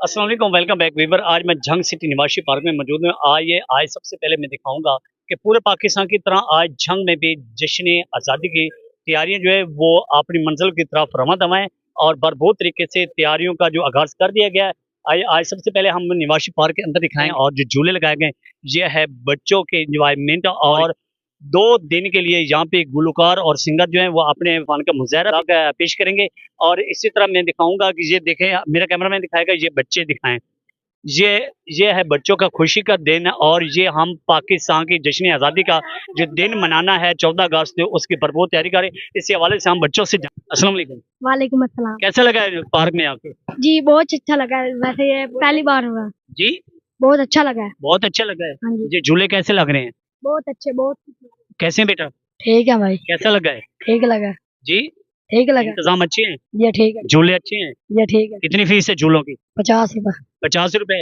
अस्सलाम वालेकुम, welcome back Weaver. आज मैं झंग सिटी निवासी पार्क में मौजूद हूँ। आज सबसे पहले मैं दिखाऊंगा कि पूरे पाकिस्तान की तरह आज झंग में भी जश्न आज़ादी की तैयारियां जो है वो अपनी मंजिल की तरफ रवाना दवा है और भरपूर तरीके से तैयारियों का जो आगाज कर दिया गया है। आज सबसे पहले हम निवासी पार्क के अंदर दिखाएं और जो झूले लगाए गए ये है बच्चों के इंजॉयमेंट और 2 दिन के लिए यहाँ पे गुलकार और सिंगर जो है वो अपने फन का मुजाहरा पेश करेंगे। और इसी तरह मैं दिखाऊंगा कि ये देखें, मेरा कैमरामैन दिखाएगा, ये बच्चे दिखाएं। ये ये है बच्चों का खुशी का दिन और ये हम पाकिस्तान की जश्न आज़ादी का जो दिन मनाना है 14 अगस्त, उसकी भरपूर तैयारी करें। इसी हवाले से हम बच्चों से अस्सलाम वालेकुम। वालेकुम अस्सलाम। कैसा लगा है पार्क में आके? जी बहुत अच्छा लगा है, वैसे ये पहली बार हुआ। जी बहुत अच्छा लगा है। बहुत अच्छा लगा है। हाँ जी। ये झूले कैसे लग रहे हैं? बहुत अच्छे, बहुत कैसे हैं बेटा? ठीक है भाई। कैसा लगा है? ठीक लगा। जी ठीक लगा। इंतजाम अच्छे हैं? ये ठीक है। झूले अच्छे हैं? ये ठीक है। कितनी फीस है झूलों की? 50 रुपए। 50 रुपए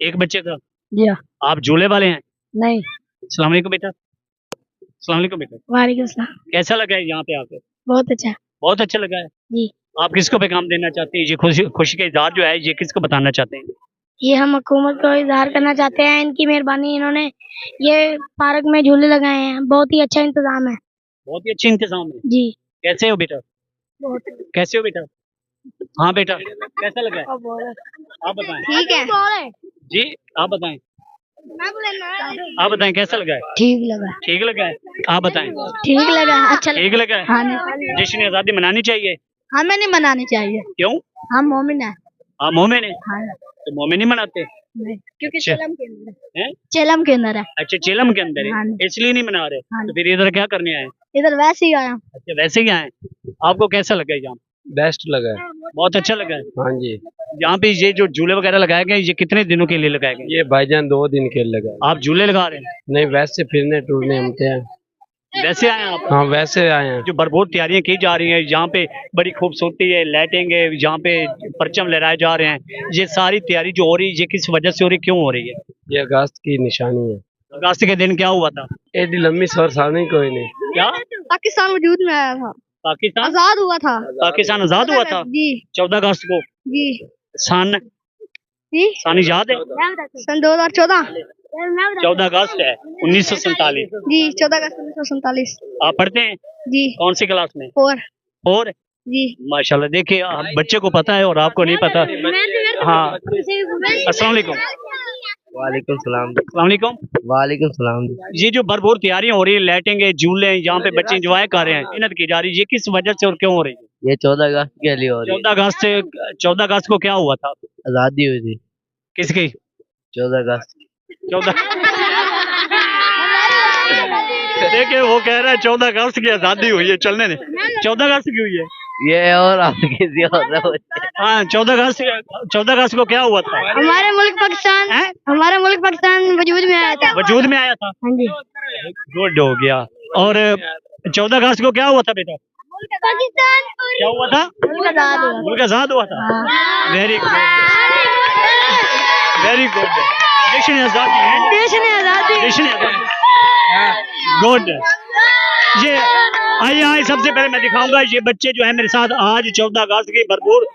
एक बच्चे का? जी हाँ। आप झूले वाले हैं? नहीं। अस्सलाम वालेकुम बेटा। अस्सलाम वालेकुम बेटा। वालेकुम सलाम। कैसा लगा है यहाँ पे आके? बहुत अच्छा। बहुत अच्छा लगा है। जी। आप किसको पैगाम देना चाहते हैं? ये खुशी का इजहार जो है ये किसको बताना चाहते हैं? ये हम हुकूमत को इजहार करना चाहते हैं, इनकी मेहरबानी, इन्होंने ये पार्क में झूले लगाए हैं, बहुत ही अच्छा इंतजाम है। बहुत ही अच्छे इंतजाम है। जी। कैसे हो बेटा? बहुत कैसे हो बेटा? हाँ बेटा कैसा लगा है? आप बताएं। ठीक है। जी आप बताएं। आप बताएं कैसा लगा है? ठीक लगा। ठीक लगा है। आप बताएं। ठीक लगा। अच्छा ठीक लगा है। हाँ। जश्न आज़ादी मनानी चाहिए? हमें नहीं मनानी चाहिए। क्यों? हम मोमिन हैं। आप मोमिन हैं? हाँ। तो मोमिन नहीं मनाते? नहीं, क्योंकि अच्छा। चेलम के अंदर है। हैं? चेलम के अंदर है। अच्छा चेलम के अंदर हाँ। है इसलिए नहीं मना रहे? हाँ। तो फिर इधर क्या करने आए? इधर वैसे ही आया। अच्छा वैसे ही आए। आपको कैसा लगा यहाँ? बेस्ट लगा है। बहुत अच्छा लगा है। हाँ जी। यहाँ पे ये जो झूले वगैरह लगाए गए ये कितने दिनों के लिए लगाए गए? ये भाईजान 2 दिन के लिए लगा है। आप झूले लगा रहे हैं? नहीं, वैसे फिरने टूरने हमते हैं। वैसे आए हैं आप? हाँ वैसे आए हैं। जो भरपूर तैयारियां की जा रही हैं यहाँ पे, बड़ी खूबसूरती है, लाइटिंग है, यहाँ पे परचम लहराए जा रहे हैं, ये सारी तैयारी जो हो रही है ये किस वजह से हो रही, क्यों हो रही है? ये अगस्त की निशानी है। अगस्त के दिन क्या हुआ था? एडी लंबी सफर सानी कोई नहीं। क्या? पाकिस्तान वजूद में आया था। पाकिस्तान आजाद हुआ था। पाकिस्तान आजाद हुआ था जी। 14 अगस्त को। जी। सन जी। सन याद है? सन 2014। 14 अगस्त है 1947। जी 14 अगस्त 1947। आप पढ़ते हैं? जी। कौन सी क्लास में? 4। और जी। माशाल्लाह, देखिए बच्चे को पता है और आपको नहीं पता। हाँ अस्सलाम वालेकुम। वालेकुम सलाम। अस्सलाम वालेकुम। वालेकुम सलाम। ये जो भरपूर तैयारियां हो रही है, लाइटिंग है, झूले हैं, यहाँ पे बच्चे एंजॉय कर रहे हैं, मेहनत की जा रही है, ये किस वजह से और क्यों हो रही है? ये 14 अगस्त के लिए हो रही है। 14 अगस्त को क्या हुआ था? आजादी हुई थी किसकी? 14 अगस्त। 14 देखिए वो कह रहा है 14 अगस्त की आजादी हुई है, चलने दे। 14 अगस्त की हुई है ये और किसी और हाँ। 14 अगस्त को क्या हुआ था? हमारे मुल्क पाकिस्तान वजूद में आया था। वजूद में आया था। हाँ जी। गुड हो गया। और 14 अगस्त को क्या हुआ था बेटा? पाकिस्तान क्या हुआ था? मुल्क आजाद हुआ था। Very good, very good. जश्न आजादी है। जश्न आजादी गुड। ये आइए सबसे पहले मैं दिखाऊंगा ये बच्चे जो है मेरे साथ आज 14 अगस्त की भरपूर।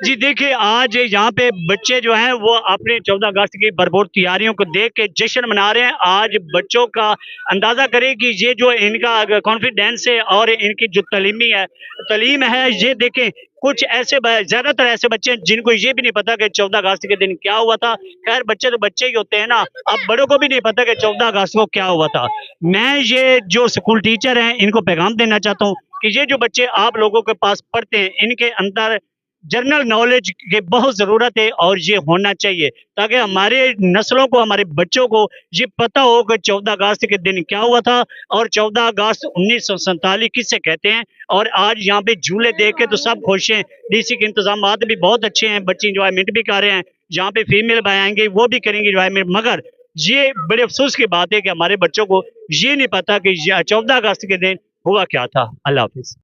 जी देखिए आज यहाँ पे बच्चे जो हैं वो अपने 14 अगस्त की भरपूर तैयारियों को देख के जश्न मना रहे हैं। आज बच्चों का अंदाजा करें कि ये जो इनका कॉन्फिडेंस है और इनकी जो तालीम है, ये देखें कुछ ऐसे ज्यादातर ऐसे बच्चे हैं जिनको ये भी नहीं पता कि 14 अगस्त के दिन क्या हुआ था। खैर बच्चे तो बच्चे ही होते हैं ना, अब बड़ों को भी नहीं पता कि 14 अगस्त को क्या हुआ था। मैं ये जो स्कूल टीचर हैं इनको पैगाम देना चाहता हूँ कि ये जो बच्चे आप लोगों के पास पढ़ते हैं इनके अंदर जनरल नॉलेज की बहुत ज़रूरत है और ये होना चाहिए ताकि हमारे नस्लों को, हमारे बच्चों को ये पता हो कि 14 अगस्त के दिन क्या हुआ था और 14 अगस्त 1947 किससे कहते हैं। और आज यहाँ पे झूले देख के तो सब खुश हैं, डीसी के इंतजाम भी बहुत अच्छे हैं, बच्चे इंजॉयमेंट भी कर रहे हैं, जहाँ पे फीमेल भाई आएंगे वो भी करेंगे इंजॉयमेंट। मगर ये बड़े अफसोस की बात है कि हमारे बच्चों को ये नहीं पता कि 14 अगस्त के दिन हुआ क्या था। अल्लाह हाफिज़।